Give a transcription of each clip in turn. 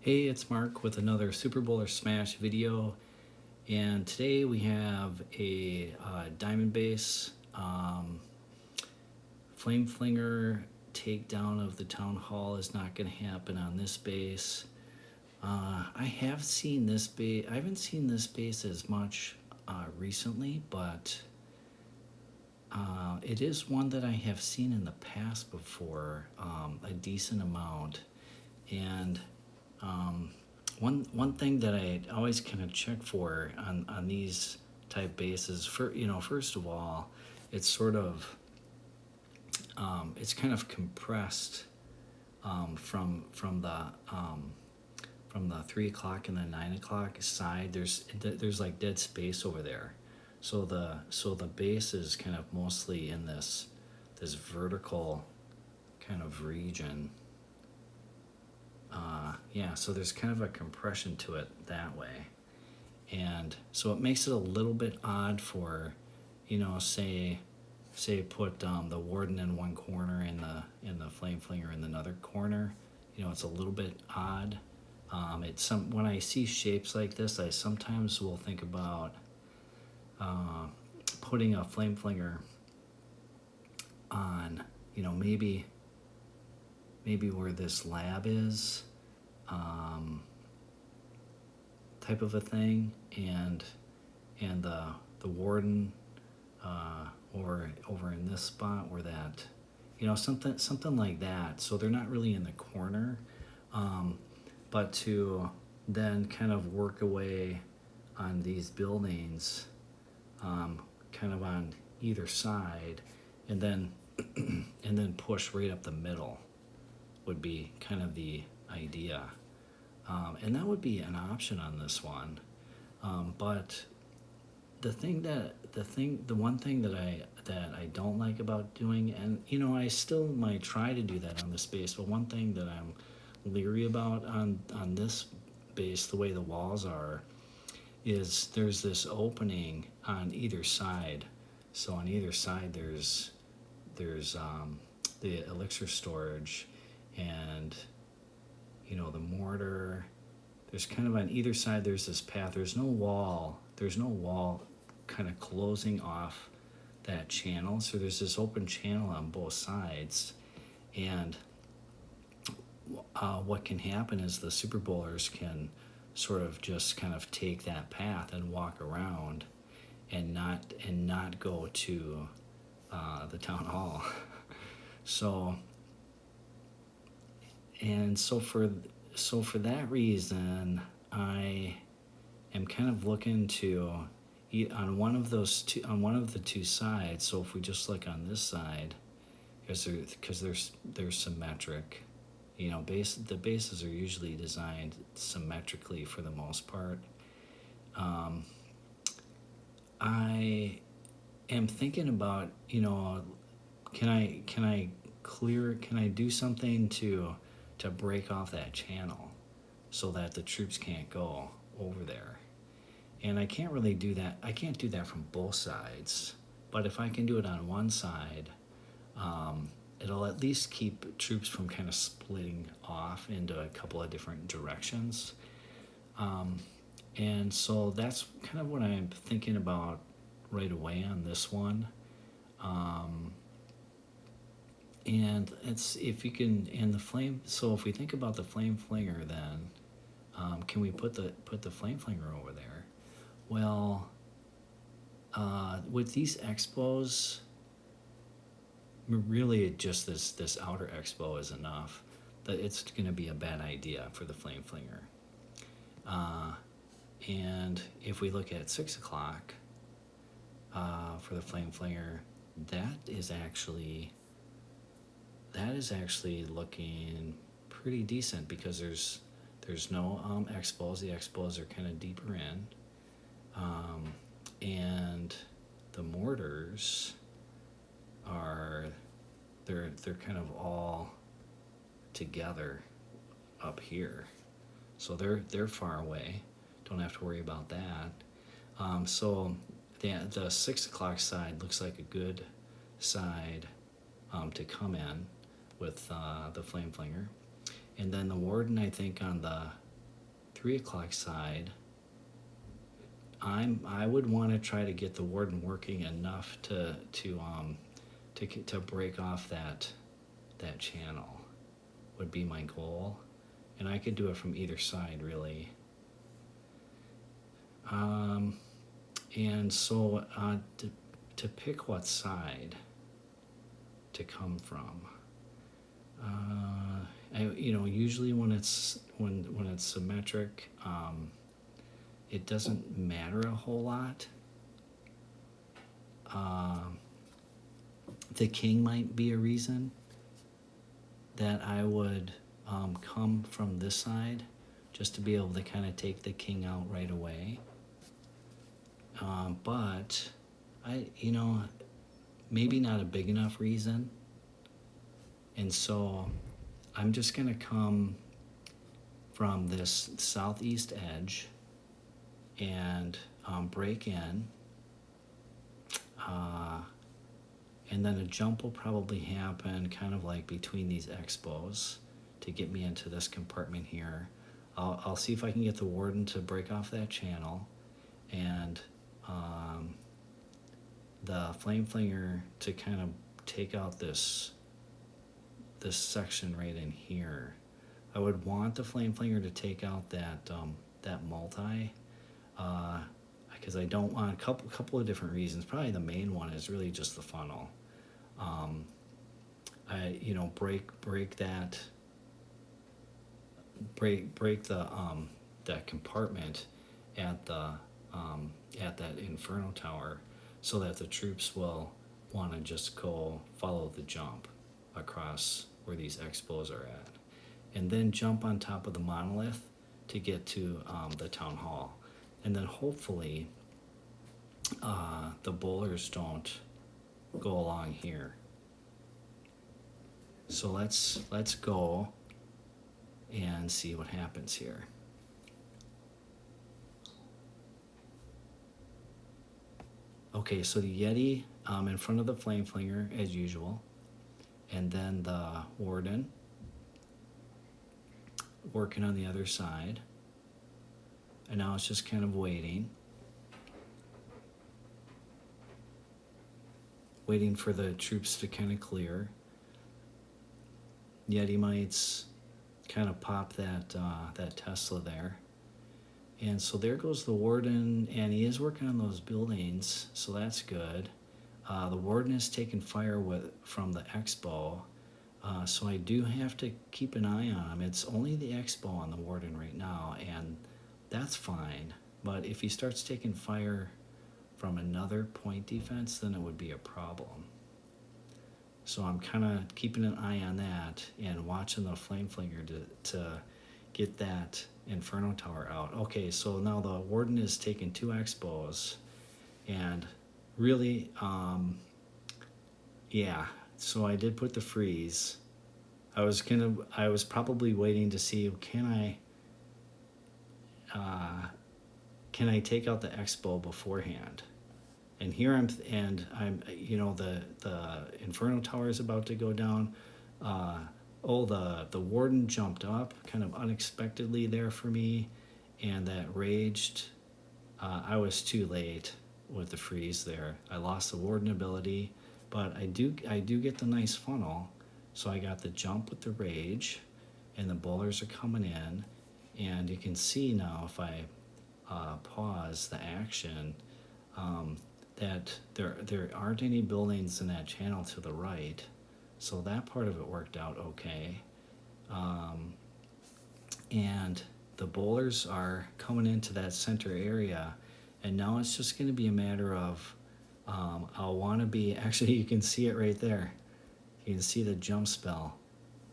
Hey, it's Mark with another Super Bowl or Smash video, and today we have a Diamond Base Flame Flinger takedown of the Town Hall is not going to happen on this base. I have seen this base. I haven't seen this base as much recently, but it is one that I have seen in the past before, a decent amount, and one thing that I always kind of check for on these type bases, first of all, it's sort of it's kind of compressed from the 3 o'clock and the 9 o'clock side. There's like dead space over there, so the base is kind of mostly in this vertical kind of region. Yeah, so there's kind of a compression to it that way, and so it makes it a little bit odd for, say put the Warden in one corner and the Flame Flinger in another corner. It's a little bit odd. When I see shapes like this, I sometimes will think about putting a Flame Flinger on, maybe where this lab is, type of a thing, and the Warden or over in this spot where that, something like that. So they're not really in the corner, but to then kind of work away on these buildings, kind of on either side, and then and then push right up the middle would be kind of the idea, and that would be an option on this one. But the one thing that I don't like about doing, and I still might try to do that on this base, but one thing that I'm leery about on this base, the way the walls are, is there's this opening on either side. So on either side there's the elixir storage, and the mortar. There's kind of on either side there's this path. There's no wall kind of closing off that channel, so there's this open channel on both sides. And what can happen is the Super Bowlers can sort of just kind of take that path and walk around and not go to the Town Hall. So for that reason, I am kind of looking to eat on one of the two sides. So if we just look on this side, because they're symmetric, the bases are usually designed symmetrically for the most part. I am thinking about, can I do something to break off that channel so that the troops can't go over there? And I can't really do that. I can't do that from both sides, but if I can do it on one side, it'll at least keep troops from kind of splitting off into a couple of different directions. And so that's kind of what I'm thinking about right away on this one. And it's, if you can, and the flame. So if we think about the Flame Flinger, then can we put the Flame Flinger over there? Well, with these expos, really just this outer expo is enough. That it's going to be a bad idea for the Flame Flinger. And if we look at 6 o'clock for the Flame Flinger, that is actually looking pretty decent, because there's no expos. The expos are kind of deeper in, and the mortars are they're kind of all together up here, so they're far away. Don't have to worry about that. So the 6 o'clock side looks like a good side to come in with the Flame Flinger. And then the Warden, I think, on the 3 o'clock side, I would want to try to get the Warden working enough to break off that channel would be my goal, and I could do it from either side really. And so to pick what side to come from, usually when it's symmetric, it doesn't matter a whole lot. The king might be a reason that I would come from this side, just to be able to kind of take the king out right away. But maybe not a big enough reason. And so I'm just going to come from this southeast edge and break in. And then a jump will probably happen kind of like between these expos to get me into this compartment here. I'll see if I can get the Warden to break off that channel, and the Flame Flinger to kind of take out this section right in here. I would want the Flame Flinger to take out that multi, because I don't want a couple of different reasons. Probably the main one is really just the funnel. Break that compartment at that Inferno tower, so that the troops will want to just go follow the jump across where these expos are at, and then jump on top of the monolith to get to the town hall, and then hopefully the bowlers don't go along here. So let's go and see what happens here. Okay, so the Yeti in front of the Flame Flinger as usual, and then the Warden working on the other side, and now it's just kind of waiting for the troops to kind of clear. Yeti mites kind of pop that Tesla there. And so there goes the Warden, and he is working on those buildings, so that's good. The Warden is taking fire from the Expo, so I do have to keep an eye on him. It's only the Expo on the Warden right now, and that's fine. But if he starts taking fire from another point defense, then it would be a problem. So I'm kind of keeping an eye on that and watching the Flame Flinger to get that Inferno tower out. Okay, so now the Warden is taking 2 expos, and really, yeah. So I did put the freeze. I was probably waiting to see, can I take out the expo beforehand? And here I'm the Inferno tower is about to go down. The Warden jumped up kind of unexpectedly there for me, and that raged. I was too late with the freeze there. I lost the Warden ability, but I do get the nice funnel. So I got the jump with the rage, and the bowlers are coming in, and you can see now if I pause the action, that there aren't any buildings in that channel to the right, so that part of it worked out okay. And the bowlers are coming into that center area, and now it's just going to be a matter of I'll want to be, actually you can see it right there. You can see the jump spell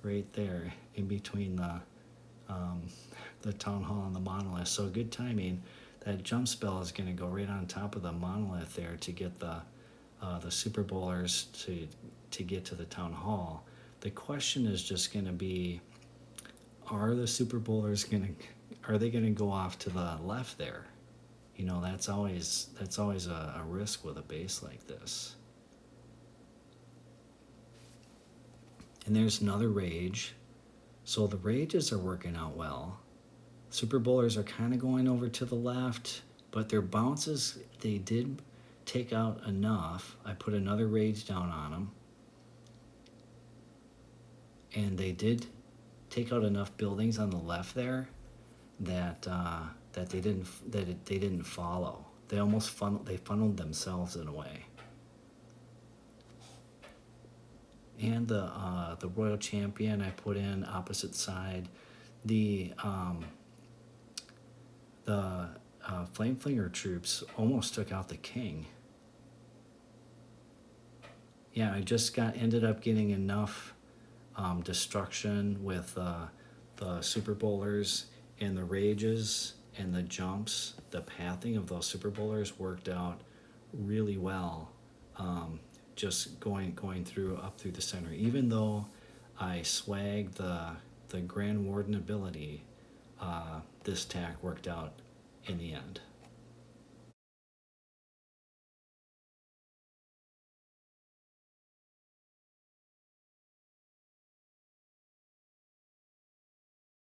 right there in between the town hall and the monolith. So good timing. That jump spell is going to go right on top of the monolith there to get the super bowlers to get to the town hall. The question is just going to be, are the super bowlers going to go off to the left there? You know, that's always a risk with a base like this. And there's another rage. So the rages are working out well. Super Bowlers are kind of going over to the left, but their bounces, they did take out enough. I put another rage down on them, and they did take out enough buildings on the left there that they didn't follow. They almost funneled themselves in a way. And the Royal Champion I put in opposite side. The Flame Flinger troops almost took out the king. Yeah, I just ended up getting enough destruction with the Super Bowlers and the rages and the jumps. The pathing of those Super Bowlers worked out really well. Just going through up through the center. Even though I swagged the Grand Warden ability, this tack worked out in the end.